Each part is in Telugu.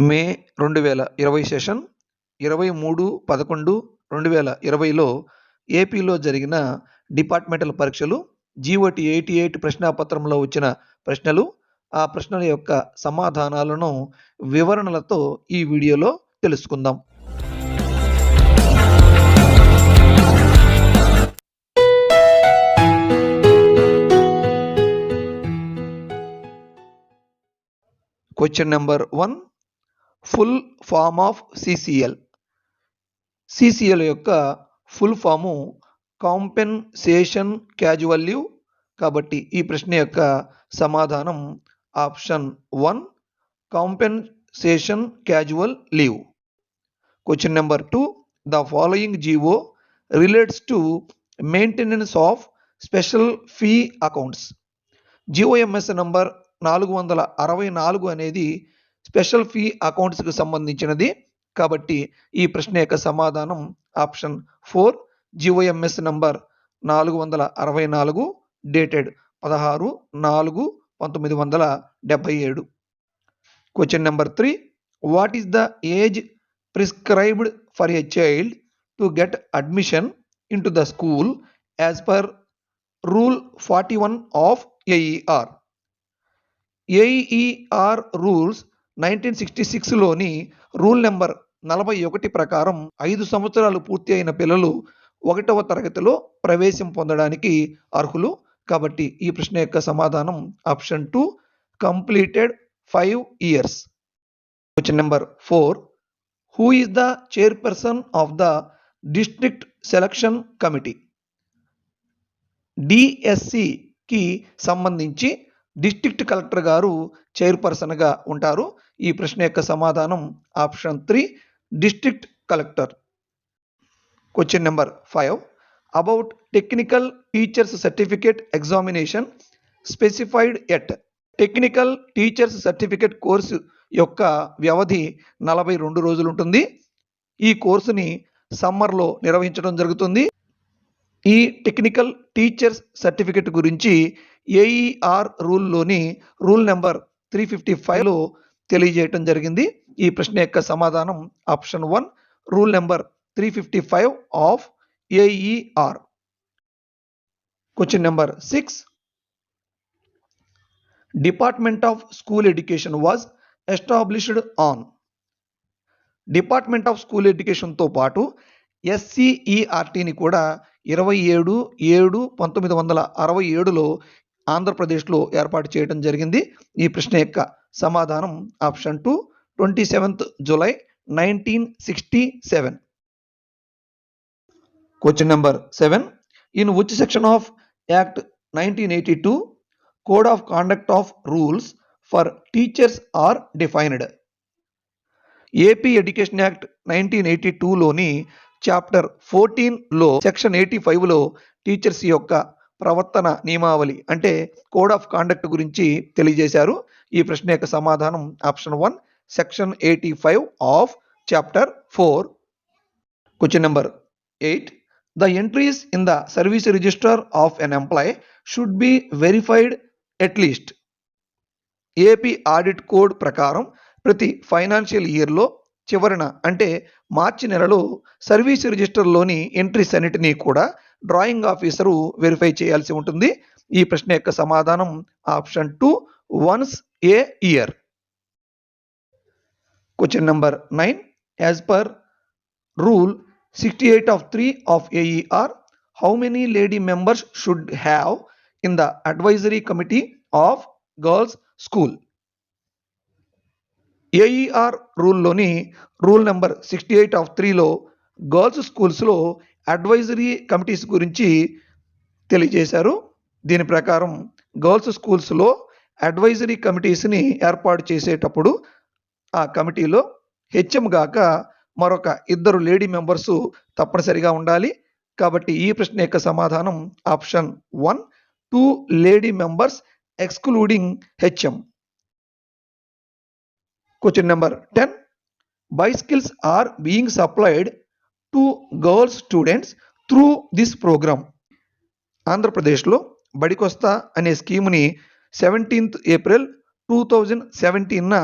మే 2020 సెషన్ 23/11/2020లో ఏపీలో జరిగిన డిపార్ట్మెంటల్ పరీక్షలు జీఓటీ 88 ప్రశ్నాపత్రంలో వచ్చిన ప్రశ్నలు, ఆ ప్రశ్నల యొక్క సమాధానాలను వివరణలతో ఈ వీడియోలో తెలుసుకుందాం. Question number 1, full form of CCL. CCL యొక్క full form compensation casual leave. కాబట్టి ఈ ప్రశ్న యొక్క సమాధానం option 1, compensation casual leave. Question number 2, the following GO relates to maintenance of special fee accounts. GOMS number 464 అనేది స్పెషల్ ఫీ అకౌంట్స్కి సంబంధించినది. కాబట్టి ఈ ప్రశ్న యొక్క సమాధానం option 4, GOMS number 464 dated 16/4/1977. Question number 3, what is the age prescribed for a child to get admission in to the school as per rule 41 of AER. AER rules 1966లోని రూల్ నెంబర్ 41 ప్రకారం 5 సంవత్సరాలు పూర్తి అయిన పిల్లలు 1వ తరగతిలో ప్రవేశం పొందడానికి అర్హులు. కాబట్టి ఈ ప్రశ్న యొక్క సమాధానం option 2, completed 5 years. Question number 4, who is the chairperson of the district selection committee. డిఎస్సికి సంబంధించి డిస్ట్రిక్ట్ కలెక్టర్ గారు చైర్పర్సన్గా ఉంటారు. ఈ ప్రశ్న యొక్క సమాధానం option 3, district collector. Question number 5, about technical teachers certificate examination specified at. Technical teachers certificate course యొక్క వ్యవధి 42 రోజులు ఉంటుంది. ఈ కోర్సుని సమ్మర్లో నిర్వహించడం జరుగుతుంది. ఈ టెక్నికల్ టీచర్స్ సర్టిఫికేట్ గురించి ఏఈఆర్ రూల్లోని రూల్ నెంబర్ 355లో తెలియజేయటం జరిగింది. ఈ ప్రశ్న యొక్క సమాధానం option 1, rule number 355 of AER. Question number 6, department of school education was established on. Department of school ఎడ్యుకేషన్తో పాటు ఎస్సిఈఆర్టీని కూడా 27/7/1967లో ఆంధ్రప్రదేశ్లో ఏర్పాటు చేయడం జరిగింది. ఈ ప్రశ్న యొక్క సమాధానం option 2, 27th July 1967. Question number 7, in which section of act 1982 code of conduct of rules for teachers are defined. AP education act 1982లోని చాప్టర్ 14లో సెక్షన్ 85లో టీచర్స్ యొక్క ప్రవర్తన నియమావళి అంటే కోడ్ ఆఫ్ కాండక్ట్ గురించి తెలియజేశారు. ఈ ప్రశ్న యొక్క సమాధానం option 1, section 85 of chapter 4. Question number 8, the entries in the service register of an employee should be verified at least. AP audit code ప్రకారం ప్రతి ఫైనాన్షియల్ ఇయర్లో చివరన అంటే మార్చి నెలలో సర్వీస్ రిజిస్టర్లోని ఎంట్రీస్ అన్నిటినీ కూడా డ్రాయింగ్ ఆఫీసరు వెరిఫై చేయాల్సి ఉంటుంది. ఈ ప్రశ్న యొక్క సమాధానం option 2, once a year. Question number 9, as per rule 68/3 of AER, how many lady members should have in the advisory committee of girls school. AER రూల్లోని రూల్ నెంబర్ 68/3లో గర్ల్స్ స్కూల్స్లో అడ్వైజరీ కమిటీస్ గురించి తెలియజేశారు. దీని ప్రకారం గర్ల్స్ స్కూల్స్లో అడ్వైజరీ కమిటీస్ని ఏర్పాటు చేసేటప్పుడు ఆ కమిటీలో హెచ్ఎం గాక మరొక 2 లేడీ మెంబర్సు తప్పనిసరిగా ఉండాలి. కాబట్టి ఈ ప్రశ్న యొక్క సమాధానం option 1, 2 lady members excluding HM. Question number 10, bicycles are being supplied to girls students through this program. ఆంధ్రప్రదేశ్లో బడికొస్తా అనే స్కీముని 17th April 2017న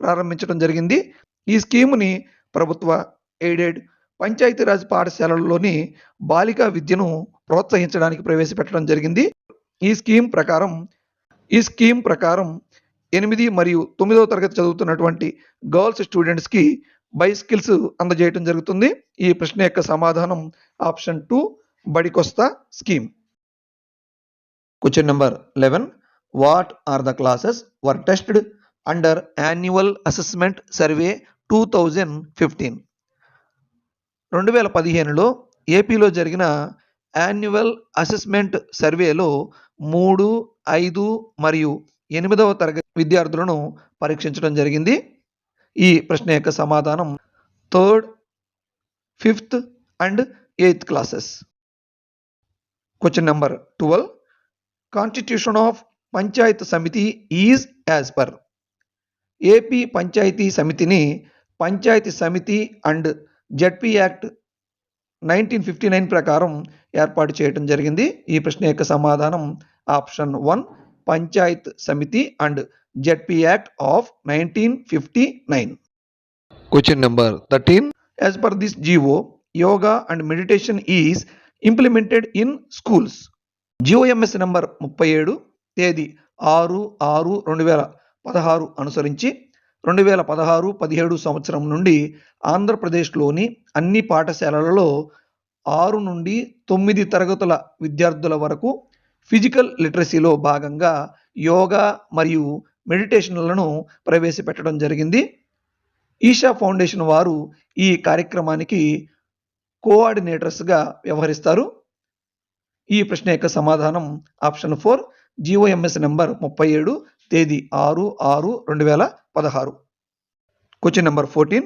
ప్రారంభించడం జరిగింది. ఈ స్కీమ్‌ని ప్రభుత్వ, ఎయిడెడ్, పంచాయతీరాజ్ పాఠశాలల్లోని బాలికా విద్యను ప్రోత్సహించడానికి ప్రవేశపెట్టడం జరిగింది. ఈ స్కీమ్ ప్రకారం 8 మరియు 9వ తరగతి చదువుతున్నటువంటి గర్ల్స్ స్టూడెంట్స్‌కి బైసికిల్స్ అందజేయడం జరుగుతుంది. ఈ ప్రశ్న యొక్క సమాధానం ఆప్షన్ 2 బడికొస్తా scheme. Question number 11. What are the classes were tested under Annual Assessment Survey 2015? 2015లో ఏపీలో జరిగిన యాన్యువల్ అసెస్మెంట్ సర్వేలో 3, 5 మరియు 8వ తరగతి విద్యార్థులను పరీక్షించడం జరిగింది. ఈ ప్రశ్న యొక్క సమాధానం 3rd, 5th and 8th classes. Question number 12. Constitution of Panchayat Samiti is as per. AP Panchayati సమితిని పంచాయతీ సమితి అండ్ జడ్పీ యాక్ట్ 1959 ప్రకారం ఏర్పాటు చేయడం జరిగింది. ఈ ప్రశ్న యొక్క సమాధానం ఆప్షన్ 1 పంచాయత్ సమితి and ZP act of 1959. Question number 13. As per this GO, yoga and meditation is implemented in schools. GOMS number 37 తేదీ 6/6/2016 అనుసరించి 2016-17 సంవత్సరం నుండి ఆంధ్రప్రదేశ్లోని అన్ని పాఠశాలలలో 6 నుండి 9 తరగతుల విద్యార్థుల వరకు ఫిజికల్ లిటరసీలో భాగంగా యోగా మరియు మెడిటేషన్లను ప్రవేశపెట్టడం జరిగింది. ఈషా ఫౌండేషన్ వారు ఈ కార్యక్రమానికి కోఆర్డినేటర్స్గా వ్యవహరిస్తారు. ఈ ప్రశ్న యొక్క సమాధానం ఆప్షన్ 4 GOMS నెంబర్ 37 తేదీ 6/6/2016. Question number 14.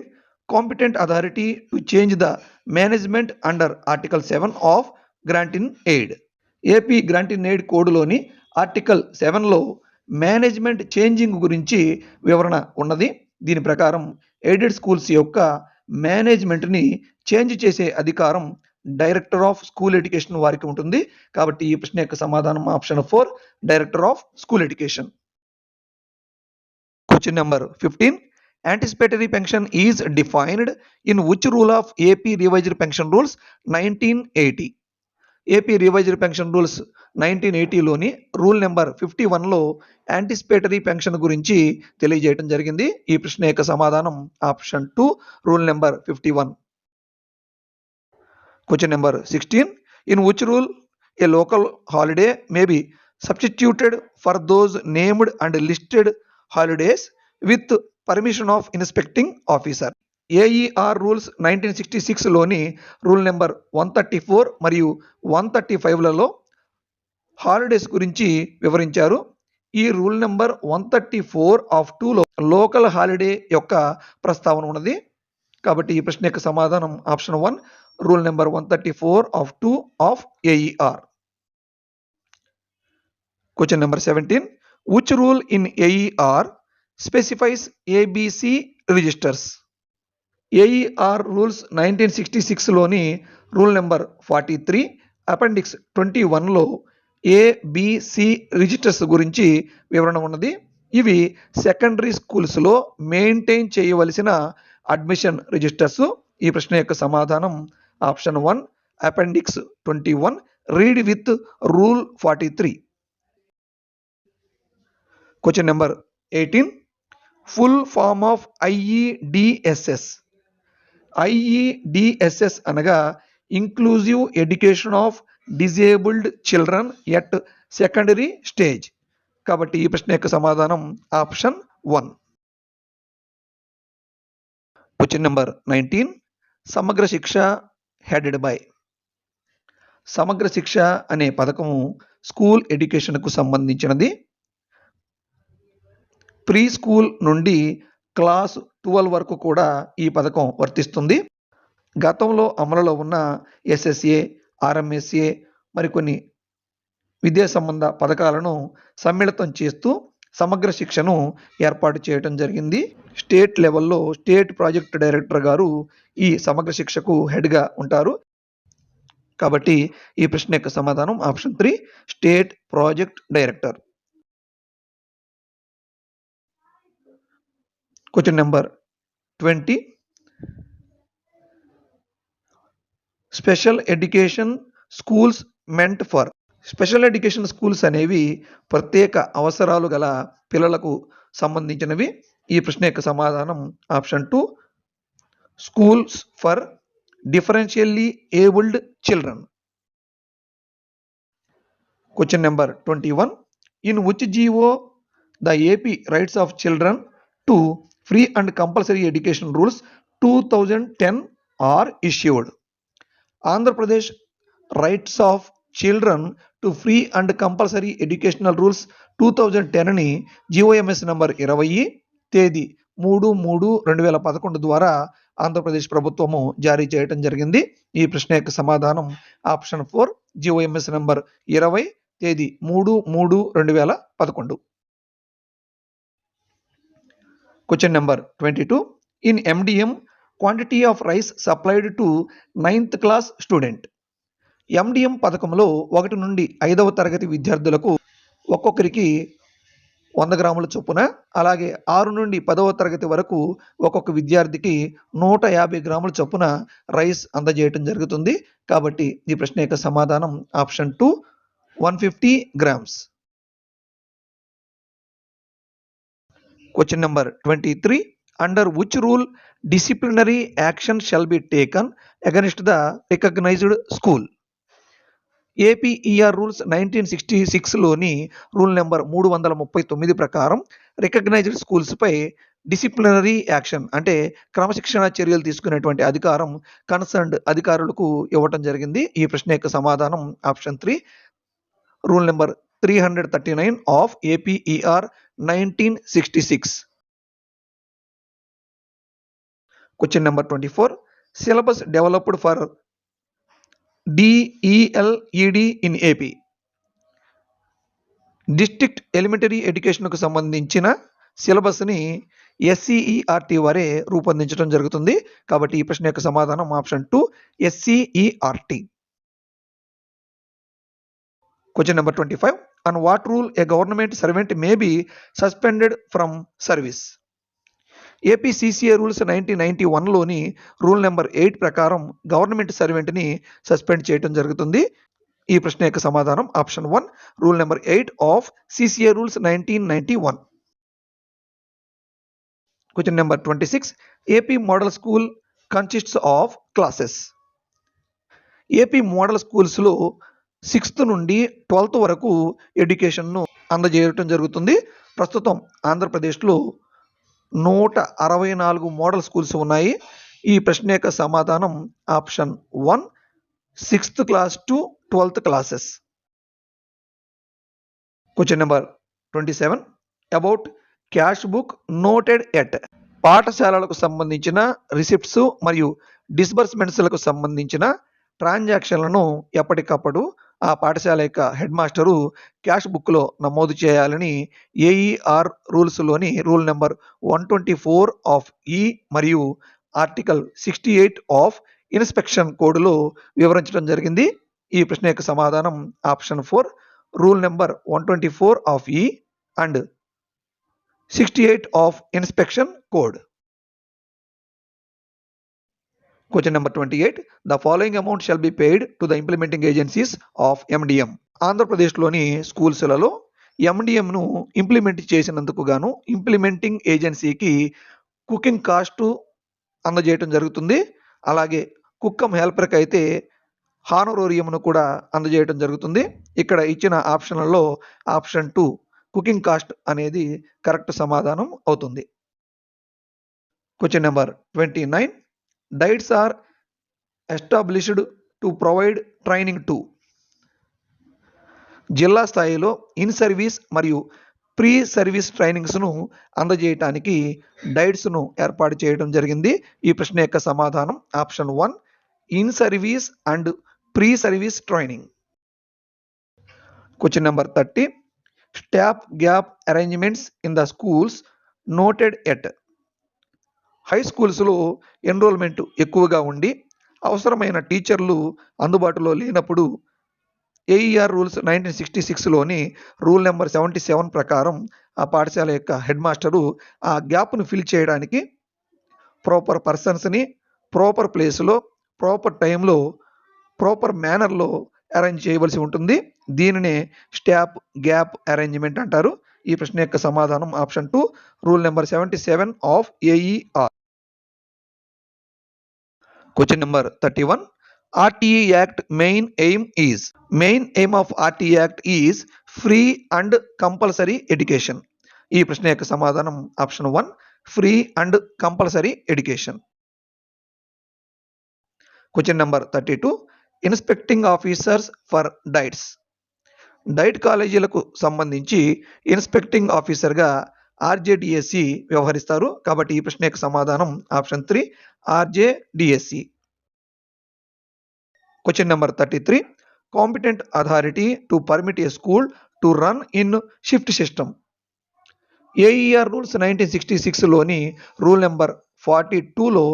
Competent authority to change the management under Article 7 of Grant in Aid. AP grant in aid కోడ్లోని ఆర్టికల్ 7లో మేనేజ్మెంట్ చేంజింగ్ గురించి వివరణ ఉన్నది. దీని ప్రకారం ఎయిడెడ్ స్కూల్స్ యొక్క మేనేజ్మెంట్ని చేంజ్ చేసే అధికారం డైరెక్టర్ ఆఫ్ స్కూల్ ఎడ్యుకేషన్ వారికి ఉంటుంది. కాబట్టి ఈ ప్రశ్న యొక్క సమాధానం option 4 director of school education. Question number 15. Anticipatory pension is defined in which rule of AP revised pension rules 1980? AP revised pension rules 1980లోని రూల్ నెంబర్ 51లో యాంటిసిపేటరీ పెన్షన్ గురించి తెలియజేయడం జరిగింది. ఈ ప్రశ్న యొక్క సమాధానం option 2 rule number 51. Question number 16. In which rule a local holiday may be substituted for those named and listed holidays with permission of inspecting officer. AER rules 1966లోని రూల్ నెంబర్ 134 మరియు 135లలో హాలిడేస్ గురించి వివరించారు. ఈ రూల్ నెంబర్ 134 ఆఫ్ 2లో లోకల్ హాలిడే యొక్క ప్రస్తావన ఉన్నది. కాబట్టి ఈ ప్రశ్న యొక్క సమాధానం option 1 rule number 134 of 2 of AER. Question number 17. Which rule in AER specifies ABC registers? AER rules 1966లోని రూల్ నెంబర్ 43 అపెండిక్స్ 21లో ABC రిజిస్టర్స్ గురించి వివరణ ఉన్నది. ఇవి సెకండరీ స్కూల్స్లో మెయింటైన్ చేయవలసిన అడ్మిషన్ రిజిస్టర్స్. ఈ ప్రశ్న యొక్క సమాధానం option 1 appendix 21 read with rule 43. Question number 18. Full form of IEDSS. IEDSS అనగా inclusive education of disabled children at secondary stage. కాబట్టి ఈ ప్రశ్న యొక్క సమాధానం ఆప్షన్ 1. Question number 19. సమగ్ర శిక్ష హెడెడ్ బై. సమగ్ర శిక్ష అనే పథకము స్కూల్ ఎడ్యుకేషన్కు సంబంధించినది. ప్రీ స్కూల్ నుండి క్లాస్ 12 వరకు కూడా ఈ పథకం వర్తిస్తుంది. గతంలో అమలులో ఉన్న SSA, RMSA మరికొన్ని విద్యా సంబంధ పథకాలను సమ్మిళితం చేస్తూ సమగ్ర శిక్షను ఏర్పాటు చేయడం జరిగింది. స్టేట్ లెవెల్లో స్టేట్ ప్రాజెక్ట్ డైరెక్టర్ గారు ఈ సమగ్ర శిక్షకు హెడ్గా ఉంటారు. కాబట్టి ఈ ప్రశ్న యొక్క సమాధానం option 3 state project director. Question number 20. Special education schools meant for. Special education schools అనేవి ప్రత్యేక అవసరాలు గల పిల్లలకు సంబంధించినవి. ఈ ప్రశ్న యొక్క సమాధానం option 2, schools for differentially abled children. Question number 21. In which GO the AP Rights of Children to Free and Compulsory Education Rules 2010 are issued? Andhra Pradesh Rights of Children to Free and Compulsory Educational Rules 2010 ని GOMS నంబర్ 20 తేదీ 3/3/2011 ద్వారా ఆంధ్రప్రదేశ్ ప్రభుత్వము జారీ చేయడం జరిగింది. ఈ ప్రశ్న యొక్క సమాధానం ఆప్షన్ 4, GOMS నంబర్ 20 తేదీ 3/3/2011. Question number 22. In MDM, quantity of rice supplied to 9th class student. MDM పథకంలో 1 నుండి 5వ తరగతి విద్యార్థులకు ఒక్కొక్కరికి 100 గ్రాముల చొప్పున, అలాగే 6 నుండి 10వ తరగతి వరకు ఒక్కొక్క విద్యార్థికి 150 గ్రాముల చొప్పున రైస్ అందజేయటం జరుగుతుంది. కాబట్టి ఈ ప్రశ్న యొక్క సమాధానం option 2, 150 grams. Question number 23. Under which rule disciplinary action shall be taken against the recognized school? APER rules 1966లోని రూల్ నెంబర్ 339 ప్రకారం రికగ్నైజ్డ్ స్కూల్స్పై డిసిప్లినరీ యాక్షన్ అంటే క్రమశిక్షణ చర్యలు తీసుకునేటువంటి అధికారం కన్సర్న్డ్ అధికారులకు ఇవ్వటం జరిగింది. ఈ ప్రశ్న యొక్క సమాధానం option 3, rule number 339 of APER 1966. Question number 24. Syllabus developed for DELED in AP. District elementary ఎడ్యుకేషన్కు సంబంధించిన సిలబస్ని SCERT వారే రూపొందించడం జరుగుతుంది. కాబట్టి ఈ ప్రశ్న యొక్క సమాధానం option 2, SCERT. Question number 25. On what rule a government servant may be suspended from service? APCCA rules 1991లోని రూల్ నెంబర్ 8 ప్రకారం గవర్నమెంట్ సర్వెంట్ని సస్పెండ్ చేయడం జరుగుతుంది. ఈ ప్రశ్న యొక్క సమాధానం option 1, rule number 8 of CCA rules 1991. Question number 26. AP model school consists of classes. AP model స్కూల్స్లో 6th నుండి 12th వరకు ఎడ్యుకేషన్ను అందజేయటం జరుగుతుంది. ప్రస్తుతం ఆంధ్రప్రదేశ్లో 164 మోడల్ స్కూల్స్ ఉన్నాయి. ఈ ప్రశ్న యొక్క సమాధానం option 1, 6th class to 12th classes. Question number 27. About cash book noted at. పాఠశాలలకు సంబంధించిన రిసిప్ట్స్ మరియు డిస్బర్స్మెంట్స్లకు సంబంధించిన ట్రాన్సాక్షన్లను ఎప్పటికప్పుడు ఆ పాఠశాల యొక్క హెడ్ మాస్టరు క్యాష్ బుక్లో నమోదు చేయాలని AER రూల్స్లోని రూల్ నెంబర్ 124 ఆఫ్ E మరియు ఆర్టికల్ 68 ఆఫ్ ఇన్స్పెక్షన్ కోడ్లో వివరించడం జరిగింది. ఈ ప్రశ్న యొక్క సమాధానం option 4, rule number 124 of E and 68 of inspection code. Question number 28. The following amount shall be paid to the implementing agencies of MDM. ఆంధ్రప్రదేశ్లోని స్కూల్స్లలో MDMను ఇంప్లిమెంట్ చేసినందుకు గాను ఇంప్లిమెంటింగ్ ఏజెన్సీకి కుకింగ్ కాస్ట్ అందజేయటం జరుగుతుంది. అలాగే కుక్కమ్ హెల్పర్కి అయితే హానోరోరియంను కూడా అందజేయటం జరుగుతుంది. ఇక్కడ ఇచ్చిన ఆప్షన్లలో ఆప్షన్ 2, కుకింగ్ కాస్ట్ అనేది కరెక్ట్ సమాధానం అవుతుంది. Question number 29. Diets are established to provide training to. జిల్లా స్థాయిలో ఇన్ సర్వీస్ మరియు ప్రీ సర్వీస్ ట్రైనింగ్స్ను అందజేయటానికి డైట్స్ను ఏర్పాటు చేయడం జరిగింది. ఈ ప్రశ్న యొక్క సమాధానం option 1, in service and pre service training. Question number 30. Staff gap arrangements in the schools noted at. High స్కూల్స్లో ఎన్రోల్మెంట్ ఎక్కువగా ఉండి అవసరమైన టీచర్లు అందుబాటులో లేనప్పుడు ఏఈఆర్ రూల్స్ 1966లోని రూల్ నెంబర్ 77 ప్రకారం ఆ పాఠశాల యొక్క హెడ్ మాస్టరు ఆ గ్యాప్ను ఫిల్ చేయడానికి ప్రాపర్ పర్సన్స్ని ప్రాపర్ ప్లేస్లో ప్రాపర్ టైంలో ప్రాపర్ మేనర్లో అరేంజ్ చేయవలసి ఉంటుంది. దీనినే స్టాప్ గ్యాప్ అరేంజ్మెంట్ అంటారు. ఈ ప్రశ్న యొక్క సమాధానం option 2 rule number 77 of AER. Question number 31. RTA Act main aim of RTA Act is free and compulsory education. ఈ ప్రశ్న యొక్క సమాధానం option 1 free and compulsory education. Question number 32. Inspecting officers for diets. Diet కాలేజీలకు సంబంధించి ఇన్స్పెక్టింగ్ ఆఫీసర్గా ఆర్జేడిఎస్సి వ్యవహరిస్తారు. కాబట్టి ఈ ప్రశ్న యొక్క సమాధానం option 3 RJDSC. Question number 33. Competent authority to permit a school to run in shift system. AER rules 1966లోని రూల్ నెంబర్ 42లో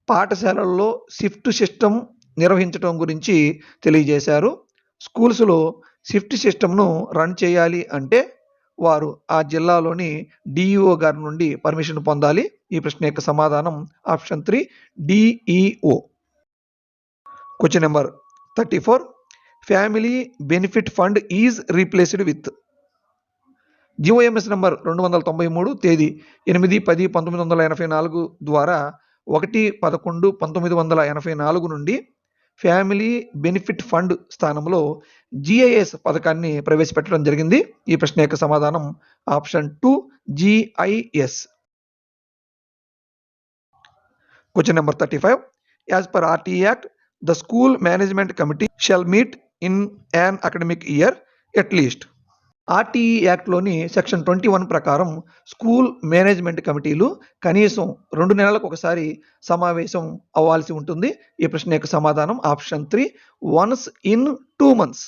పాఠశాలల్లో షిఫ్ట్ సిస్టమ్ నిర్వహించడం గురించి తెలియజేశారు. స్కూల్స్లో షిఫ్ట్ సిస్టమ్ను రన్ చేయాలి అంటే వారు ఆ జిల్లాలోని డిఈఓ గారి నుండి పర్మిషన్ పొందాలి. ఈ ప్రశ్న యొక్క సమాధానం option 3 DEO. Question number 34. Family benefit fund is replaced with. GOMS number 293 తేదీ 8/10/1984 ద్వారా 1/11/1984 నుండి ఫ్యామిలీ బెనిఫిట్ ఫండ్ స్థానంలో జిఐఎస్ పథకాన్ని ప్రవేశపెట్టడం జరిగింది. ఈ ప్రశ్న యొక్క సమాధానం option 2 GIS. Question number 35. As per RTA act the school management committee shall meet in an academic year at least. RTE యాక్ట్లోని సెక్షన్ 21 ప్రకారం స్కూల్ మేనేజ్మెంట్ కమిటీలు కనీసం 2 నెలలకు ఒకసారి సమావేశం అవ్వాల్సి ఉంటుంది. ఈ ప్రశ్న యొక్క సమాధానం ఆప్షన్ 3 వన్స్ ఇన్ 2 months.